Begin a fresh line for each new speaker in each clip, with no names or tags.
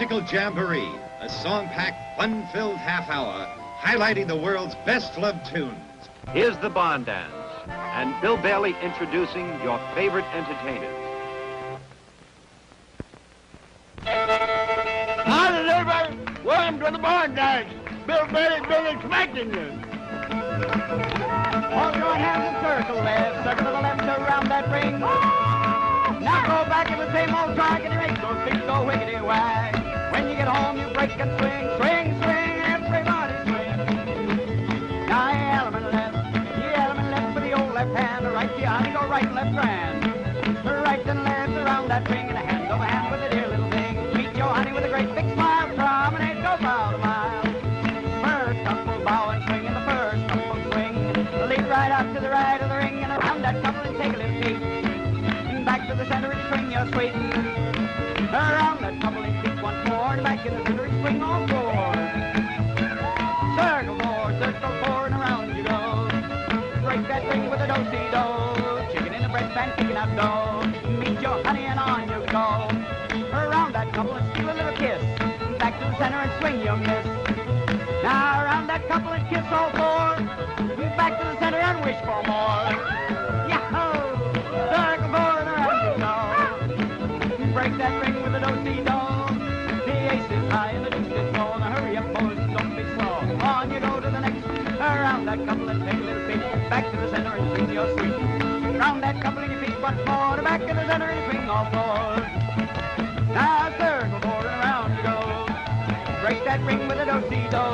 Musical Jamboree, a song-packed, fun-filled half-hour highlighting the world's best love tunes.
Here's the barn dance, and Bill Bailey introducing your favorite entertainers.
Howdy, everybody. Welcome to the barn dance. Bill Bailey's been expecting you. Hold your hands in circle left, circle to the left around that ring. Now go back in the same old track and you make those feet go wiggity wag. When you get home, you break and swing, swing, swing, everybody swing. Now you element left with the old left hand, right the honey, go right and left hand. Right and left around that ring and a hand over hand with a dear little thing. Meet your honey with a great big smile, promenade, go mile to mile. First couple bow and swing in the first couple swing. Lead right out to the right of the ring and around that couple and take a little peek. Back to the center and swing your sweet. Around that couple and peek once more and back in the center and swing all four. Circle four and around you go. Break that ring with a do-si-do. Chicken in the breast pan kicking out dough. Meet your honey and on you go. Around that couple and steal a little kiss. Back to the center and swing your miss. Now around that couple and kiss all four. Back to the center and wish for more. Yahoo! Circle four and around you go. Break that ring with a do-si-do. The ace is high and the deuce is low. Now hurry up, boys, don't be slow. On you go to the next. Around that couple and take a little peek. Back to the center and swing your sweet. Round that couple and your feet once more. Back to the center and swing all four. Now circle four and around you go. Break that ring with a do-si-do.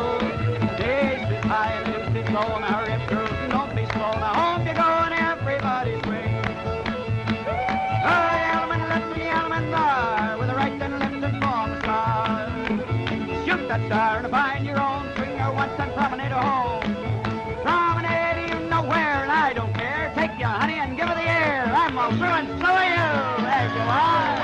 The ace is high and the deuce is low. Now hurry up, girls, and don't be slow. Now home you go and everybody swing. The element left, the element right. With the right and left and form a star. Shoot that star and find your own. Swing her once and promenade her home. Promenade you nowhere and I don't care. Take your honey and give her the air. I'm all through and so are you. There you are.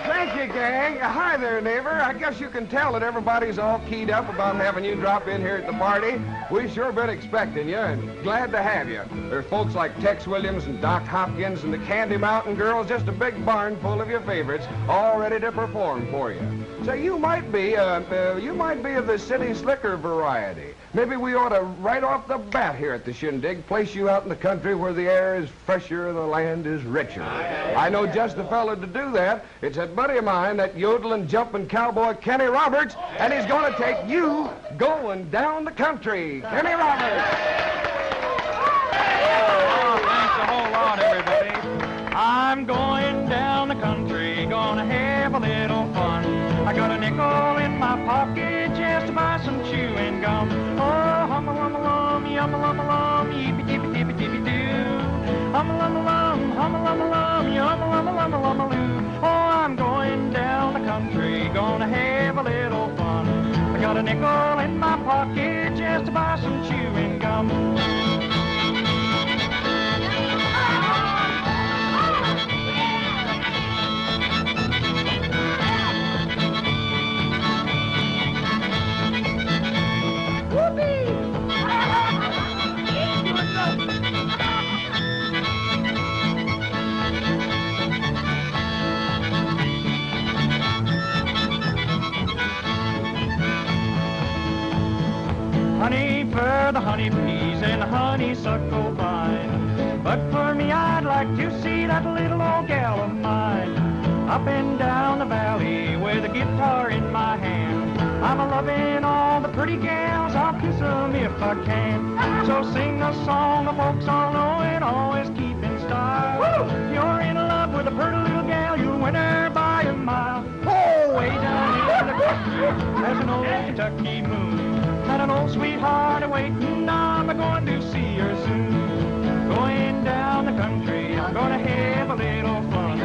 Thank you, gang. Hi there, neighbor. I guess you can tell that everybody's all keyed up about having you drop in here at the party. We've sure been expecting you and glad to have you. There's folks like Tex Williams and Doc Hopkins and the Candy Mountain Girls, just a big barn full of your favorites, all ready to perform for you. So you might be of the city slicker variety. Maybe we ought to, right off the bat here at the shindig, place you out in the country where the air is fresher and the land is richer. I know just the fellow to do that. It's that buddy of mine, that yodeling, jumping cowboy Kenny Roberts, and he's going to take you going down the country. Kenny Roberts!
Oh, thanks a whole lot, everybody. I'm going down the country, gonna have a little fun. I got a nickel in my pocket just to buy some chewing gum. Oh, hum-a-lum-a-lum, yum-a-lum-a-lum, yippee-tippy-tippy-tippy-doo. Hum-a-lum-a-lum, hum-a-lum-a-lum, yum-a-lum-a-lum-a-lum-a-loo. Oh, I'm going down the country, gonna have a little fun. I got a nickel in my pocket just to buy some chewing gum. Honey for the honeybees and the honeysuckle vine. But for me, I'd like to see that little old gal of mine up and down the valley with a guitar in my hand. I'm a-loving all the pretty gals, I'll kiss 'em if I can. So sing a song the folks all know and always keep in style. Woo! You're in love with a pretty little gal, you'll win her by a mile. Oh, way down in the country, there's an old Kentucky moon. Got an old sweetheart a-waiting, I'm a-going to see her soon. Going down the country, I'm gonna have a little fun.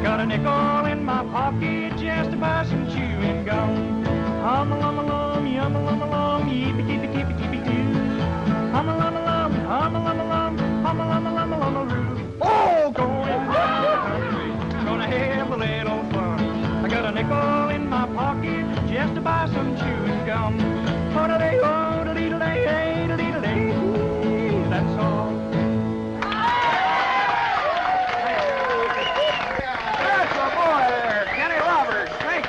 Got a nickel in my pocket just to buy some chewing gum. Hum-a-lum-a-lum, yum-a-lum-a-lum, yippee-tippy-tippy-tippy-doo. Hum-a-lum-a-lum, hum-a-lum-a-lum, hum-a-lum-a-lum-a-lum-a-loo. Oh, going down the country, gonna have a little fun. I got a nickel in my pocket just to buy some chewing gum. That's all.
That's a boy there.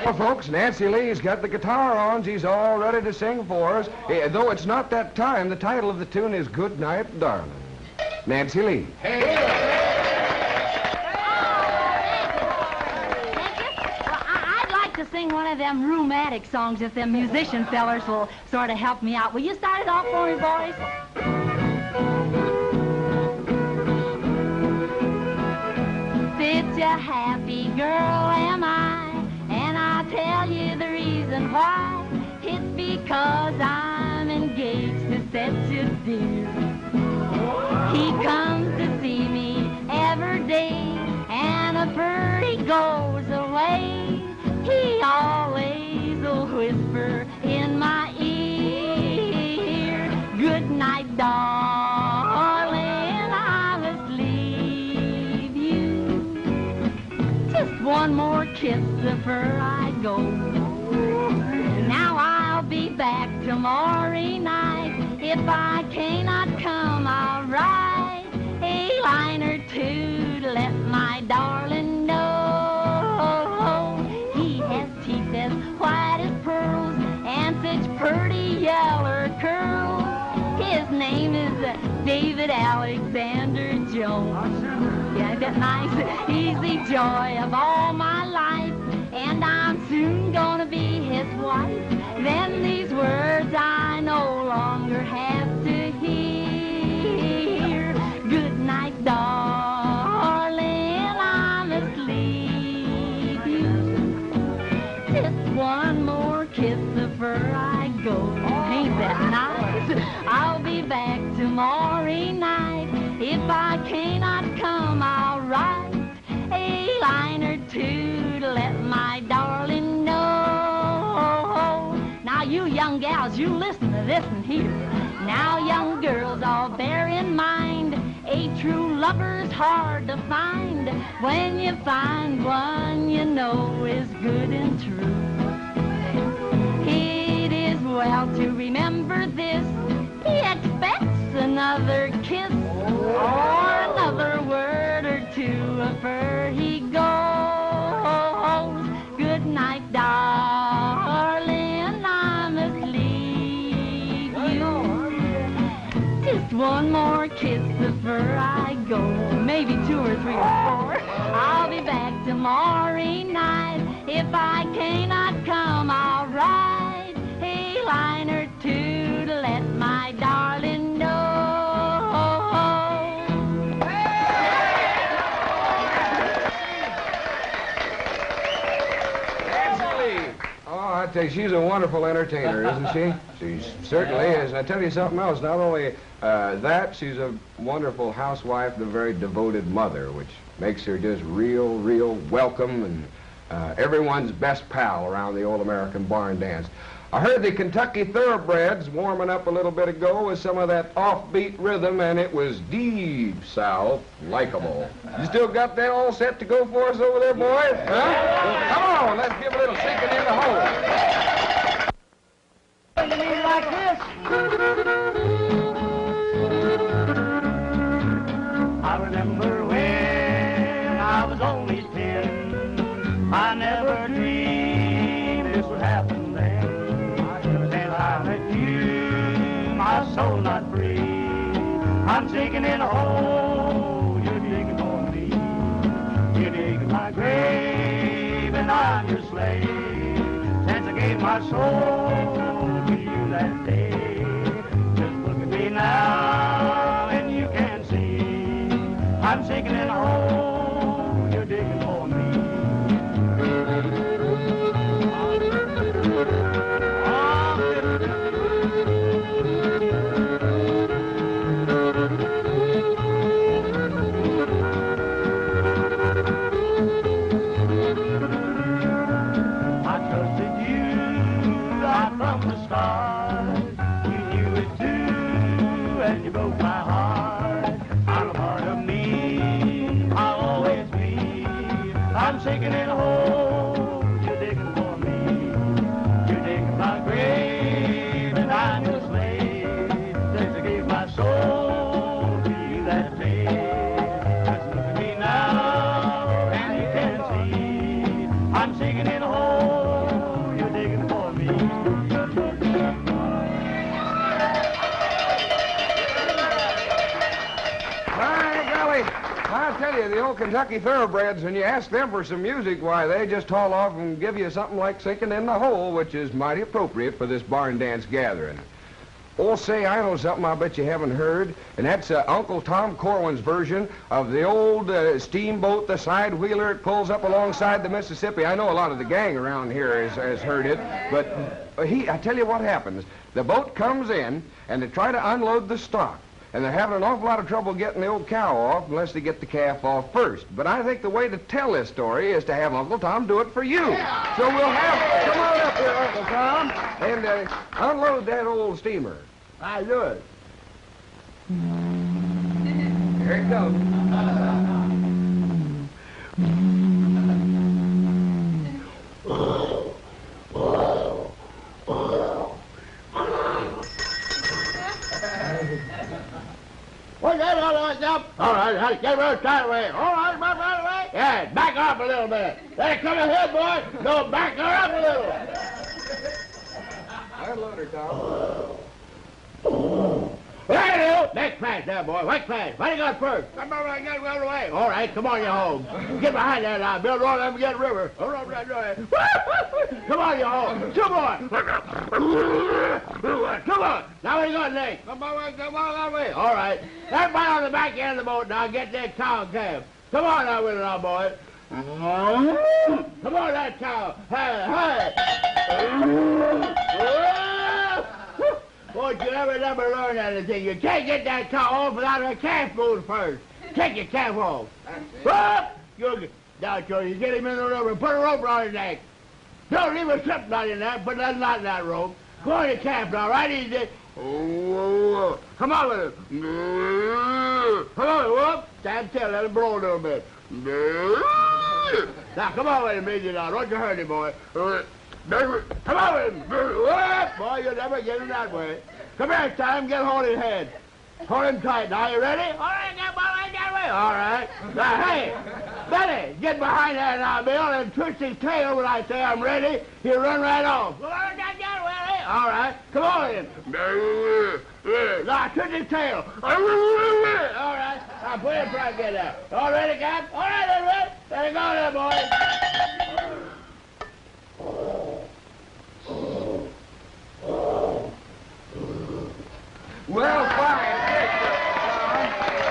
Well, folks, Nancy Lee's got the guitar on. She's all ready to sing for us. Though it's not that time, the title of the tune is Good Night, Darling. Nancy Lee.
I'd like to sing one of them rheumatic songs if them musician fellers will sort of help me out. Will you start it off for me, boys? Such a happy girl am I, and I'll tell you the reason why. It's because I'm engaged to such a dear. He comes to see me every day, and before he goes away, he always will whisper in my ear, good night, darling, I must leave you. Just one more kiss before I go. Now I'll be back tomorrow night. If I cannot come, I'll write a line or two to let my darling know. He has teeth as white as pearls and such pretty yellow curls. His name is David Alexander Jones. Yeah, isn't that nice? He's the joy of all my life, and I'm soon gonna be his wife. Then these words I no longer have to hear. Good night, darling, I must leave you. Just one more kiss before I go. Ain't that nice? I'll be back tomorrow night. If I cannot come, I'll write a line or two to let my darling know. Now you young gals, you listen to this and hear. Now young girls, all bear in mind, a true lover's hard to find. When you find one you know is good and true, it is well to remember this. He expects another kiss or another word or two before he goes. Good night, darling, I must leave you. Just one more kiss before I go. Maybe 2 or 3 or 4. I'll be back tomorrow night. If I cannot come, I'll write a line or two to let my darling know.
I tell you, she's a wonderful entertainer, isn't she? She certainly is. And I tell you something else. Not only that, she's a wonderful housewife and a very devoted mother, which makes her just real welcome and everyone's best pal around the old American barn dance. I heard the Kentucky Thoroughbreds warming up a little bit ago with some of that offbeat rhythm, and it was deep south likable. You still got that all set to go for us over there, boys? Huh? Well, come on, let's give a little sinking in the hole.
Like this. I remember when I was only 10. I never dreamed this would happen then. Since I met you, my soul not free. I'm sinking in a hole. You're digging for me. You're digging my grave, and I'm your slave. Since I gave my soul to you that day, just look at me now, and you can see I'm sinking in a hole. You're digging for me. From the start, you knew it too, and you broke my heart. I'm a part of me, I'll always be. I'm sinking in a hole, you're digging for me. You're digging my grave, and I'm your slave. Since I gave my soul to you that day. Just look at me now, and you can see I'm sinking in a hole.
tell you, the old Kentucky thoroughbreds, when you ask them for some music, why, they just haul off and give you something like Sinking in the Hole, which is mighty appropriate for this barn dance gathering. Oh, say, I know something I bet you haven't heard, and that's Uncle Tom Corwin's version of the old steamboat, the side-wheeler. It pulls up alongside the Mississippi. I know a lot of the gang around here has heard it, but I tell you what happens. The boat comes in, and they try to unload the stock, and they're having an awful lot of trouble getting the old cow off unless they get the calf off first. But I think the way to tell this story is to have Uncle Tom do it for you. So we'll come on up here, Uncle Tom, and unload that old steamer.
I do it.
Here it goes.
What's that all right now? All right, get real tight away. All right, right away. Yeah, back up a little bit. Let it come ahead, boy. No, back her up a little.
Unload her, Tom.
Right, next pass there, boy. Next pass. What do you got first? Come on, I got to run away. All right, come on, you home. Get behind there now. Bill, roll them get river. All right. Come on, you home. Two more. Come on. Now we got next. Come on, that way. All right. Everybody on the back end of the boat now. Get that cow and calf. Come on now with it now, boy. Come on, that cow. Hey. Won't you ever learn anything? You can't get that cow off without her calf moved first. Take your calf off. Now, you get him in the river. Put a rope around his neck. Don't leave a slip knot in there. Put that knot in that rope. Go on your calf now, right easy. Come on with it. Come on, whoop. Stand still. Let him blow a little bit. Now, come on with him, easy now. Don't you hurt him, boy. Come on with him. Boy, you'll never get him that way. Come here, Tom. Get hold of his head. Hold him tight. Now, you ready? All right, get behind that way. All right. Now, hey, Betty, get behind there now, Bill, and twist his tail when I say I'm ready. He'll run right off. All right. Come on in. Now, twist his tail. All right. Now, put him right there. All ready, Cap? All right, everybody. There you go there, boy.
Well, fine.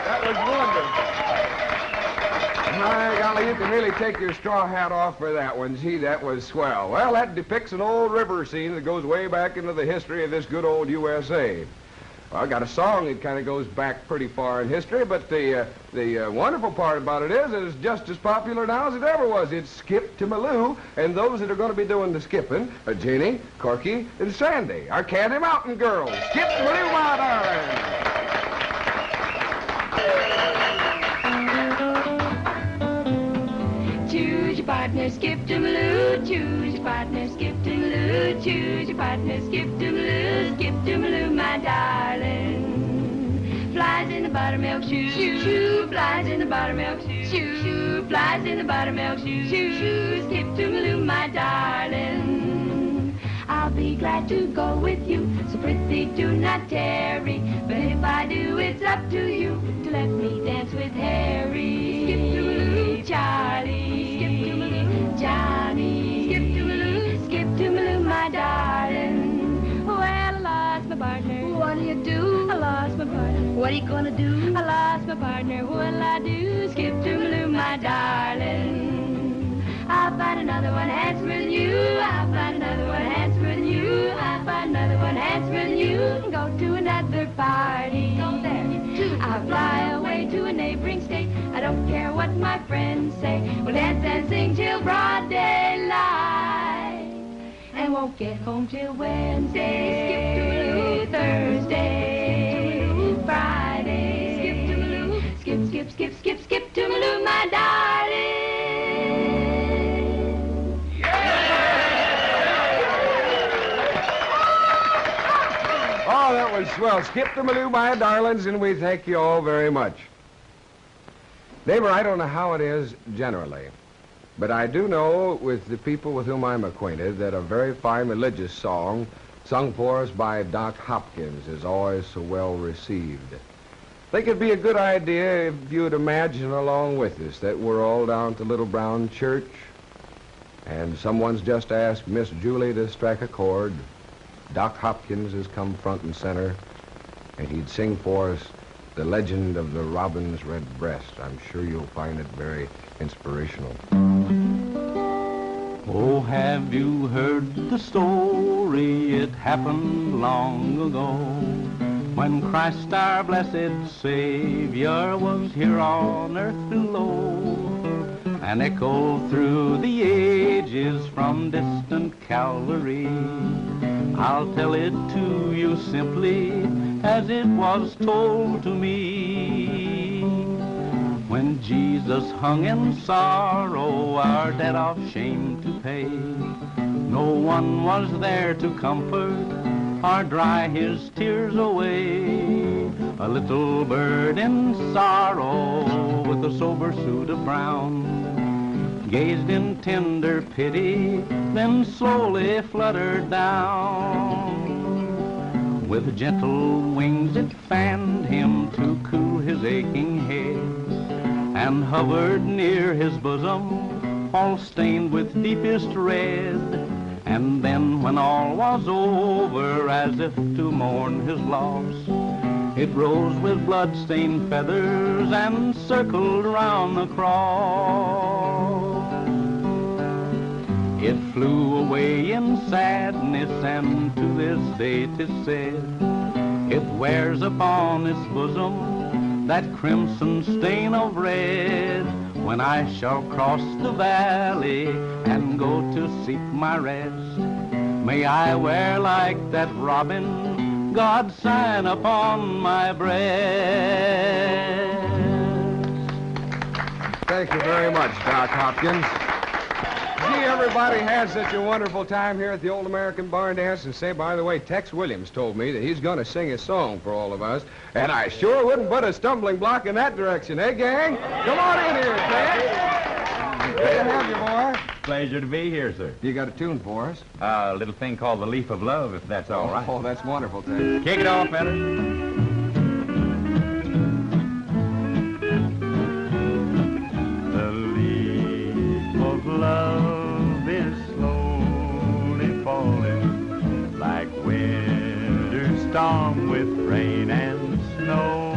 That was wonderful. My golly, you can really take your straw hat off for that one. Gee, that was swell. Well, that depicts an old river scene that goes way back into the history of this good old USA. Well, I got a song that kind of goes back pretty far in history, but the wonderful part about it is it's just as popular now as it ever was. It's Skip to Maloo, and those that are going to be doing the skipping are Jeannie, Corky, and Sandy, our Candy Mountain girls. Skip to Maloo, my darling!
Choose your partner, skip to Maloo. Choose your partner, skip to Maloo. Choose your partner, skip to Maloo. Skip to Maloo, my darling. Flies in the buttermilk shoe. Shoo. Flies in the buttermilk shoe. Shoo. Flies in the buttermilk shoe. Shoo. Skip to Maloo, my darling. I'll be glad to go with you, so prithee do not tarry. But if I do, it's up to you to let me dance with Harry. Skip to Maloo, Charlie. Skip to Maloo, Johnny. Skip to Maloo, skip to Maloo, my darling. Well, I lost my partner. What do you do? I lost my partner. What are you gonna do? I lost my partner. What'll I do? Skip to Maloo, my darling. I'll find another one handsomer than you. I'll find another one handsomer than you. I'll find another one handsomer than you. And go to another party. Go there. I'll fly away to a neighboring state. I don't care what my friends say. We'll dance and sing till broad daylight. And won't get home till Wednesday. Skip to Maloo, Thursday. Friday. Skip to Maloo. Skip, skip, skip, skip, skip to Maloo, my darling.
Oh, that was swell. Skip to Maloo, my darlings, and we thank you all very much. Neighbor, I don't know how it is generally, but I do know with the people with whom I'm acquainted that a very fine religious song sung for us by Doc Hopkins is always so well received. think it'd be a good idea if you would imagine along with us that we're all down at the Little Brown Church, and someone's just asked Miss Julie to strike a chord. Doc Hopkins has come front and center, and he'd sing for us The Legend of the Robin's Red Breast. I'm sure you'll find it very inspirational.
Oh, have you heard the story? It happened long ago, when Christ our blessed Savior was here on earth below. An echo through the ages from distant Calvary. I'll tell it to you simply as it was told to me. When Jesus hung in sorrow, our debt of shame to pay, no one was there to comfort or dry his tears away. A little bird in sorrow with a sober suit of brown gazed in tender pity, then slowly fluttered down. With gentle wings it fanned him to cool his aching head, and hovered near his bosom, all stained with deepest red. And then when all was over, as if to mourn his loss, it rose with blood-stained feathers and circled round the cross. It flew away in sadness, and to this day 'tis said, it wears upon its bosom that crimson stain of red. When I shall cross the valley and go to seek my rest, may I wear like that robin God's sign upon my breast.
Thank you very much, Doc Hopkins. Gee, everybody has such a wonderful time here at the Old American Barn Dance. And say, by the way, Tex Williams told me that he's going to sing a song for all of us. And I sure wouldn't put a stumbling block in that direction, eh, gang? Come on in here, Tex. Good to have you, boy.
Pleasure to be here, sir.
You got a tune for us?
A little thing called The Leaf of Love, if that's all right.
Oh, that's wonderful, Tex.
Kick it off, fellas.
Love is slowly falling like winter storm with rain and snow.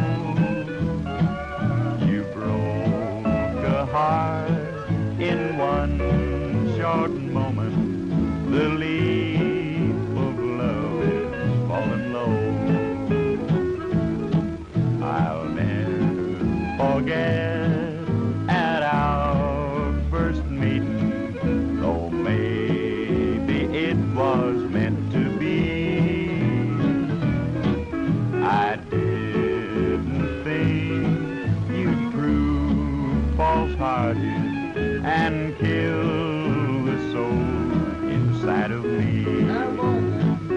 You broke a heart in one short moment. The leaf of love is falling low. I'll never forget at our first meeting, though maybe it was meant to be. I didn't think you'd prove false-hearted and kill the soul inside of me.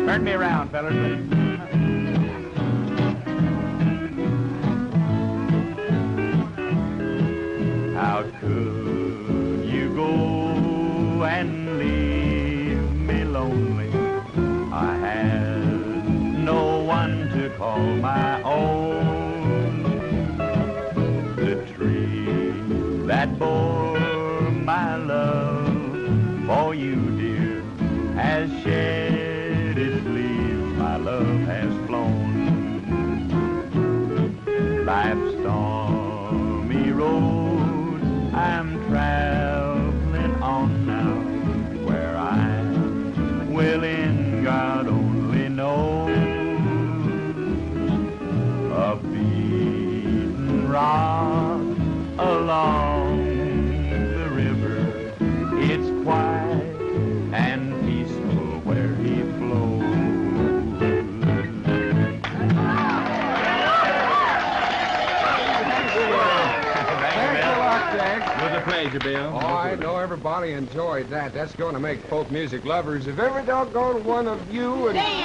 Turn me around, fellas, please.
How could you go and leave me lonely? I had no one to call my own. The tree that bore my love for you, dear, has shed its leaves. My love has flown. Life's stormy road I'm traveling on now, where I will end God only knows. A beaten rock along the river, it's quiet and peaceful where he flows.
It was a pleasure, Bill.
Oh, I know everybody enjoyed that. That's going to make folk music lovers of every doggone one of you. And
Hey,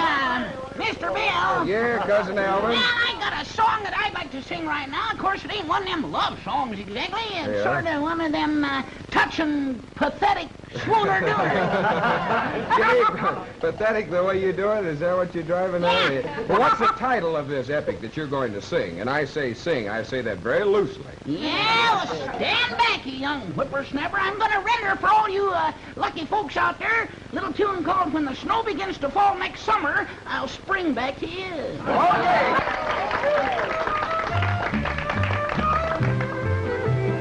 Mr. Bill.
yeah, Cousin Alvin.
Well, I got a song that I'd like to sing right now. Of course, it ain't one of them love songs exactly. It's
Yeah.
sort of one of them touching, pathetic Swooner doer.
Pathetic the way you do it? Is that what you're driving at? Well, what's the title of this epic that you're going to sing? And I say sing, I say that very loosely.
Yeah, well, stand back, you young whippersnapper. I'm going to render for all you lucky folks out there a little tune called When the Snow Begins to Fall Next Summer, I'll Spring Back to You.
Okay.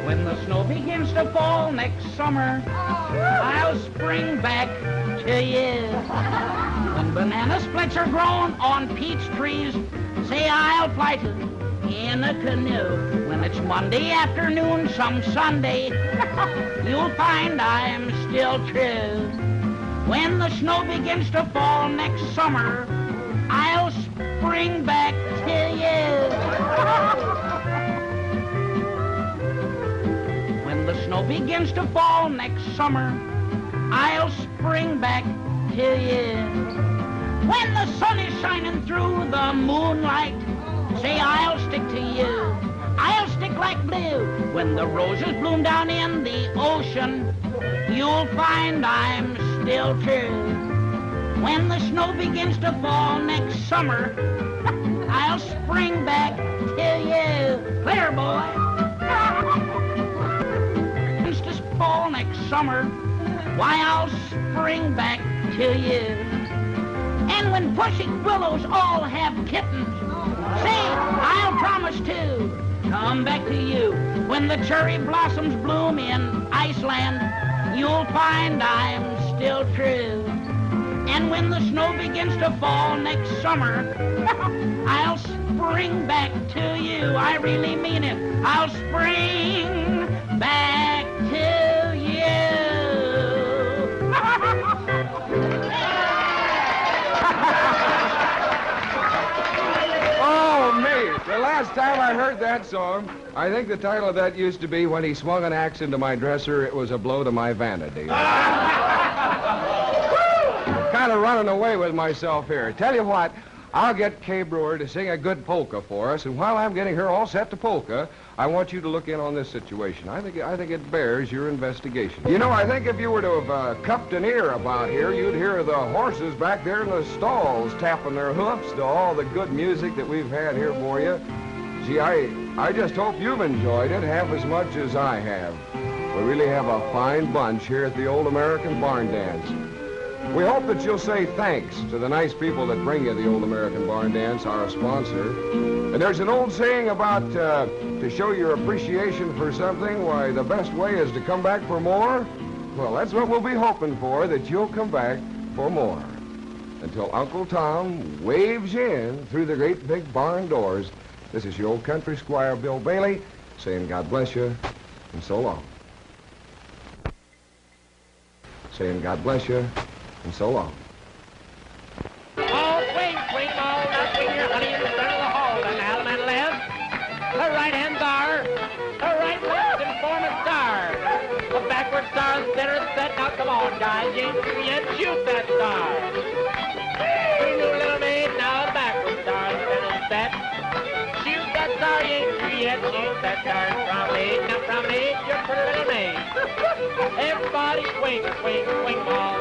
When the snow begins to fall next summer, I'll spring back to you. When banana splits are grown on peach trees, say I'll fly to in a canoe. When it's Monday afternoon, some Sunday, you'll find I'm still true. When the snow begins to fall next summer, I'll spring back to you. When the snow begins to fall next summer, I'll spring back to you. When the sun is shining through the moonlight, say I'll stick to you. I'll stick like glue. When the roses bloom down in the ocean, you'll find I'm still true. When the snow begins to fall next summer, I'll spring back to you. Clear, boy. Fall next summer, why I'll spring back to you. And when pushing willows all have kittens, say I'll promise to come back to you. When the cherry blossoms bloom in Iceland, you'll find I'm still true. And when the snow begins to fall next summer, I'll spring back to you. I really mean it. I'll spring back to you.
Oh, me. The last time I heard that song, I think the title of that used to be When He Swung an Axe into My Dresser, It Was a Blow to My Vanity. Kind of running away with myself here. Tell you what, I'll get Kay Brewer to sing a good polka for us, and while I'm getting her all set to polka, I want you to look in on this situation. I think it bears your investigation. You know, I think if you were to have cupped an ear about here, you'd hear the horses back there in the stalls tapping their hoofs to all the good music that we've had here for you. Gee, I just hope you've enjoyed it half as much as I have. We really have a fine bunch here at the Old American Barn Dance. We hope that you'll say thanks to the nice people that bring you the Old American Barn Dance, our sponsor. And there's an old saying about to show your appreciation for something, why, the best way is to come back for more. Well, that's what we'll be hoping for, that you'll come back for more. Until Uncle Tom waves you in through the great big barn doors, this is your old country squire, Bill Bailey, saying God bless you, and so long. Saying God bless you, and so long.
Oh, swing, swing, ball, now swing your honey in the center of the hall. An Allemande left, a right-hand star, a right left and form a star. A backward star, center set. Now come on, guys, you ain't through yet. Shoot that star. Little, little maid, now a backward star, center set. Shoot that star, you ain't through yet. Shoot that star. Promenade, now promenade, your pretty little maid. Everybody swing, swing, swing, ball.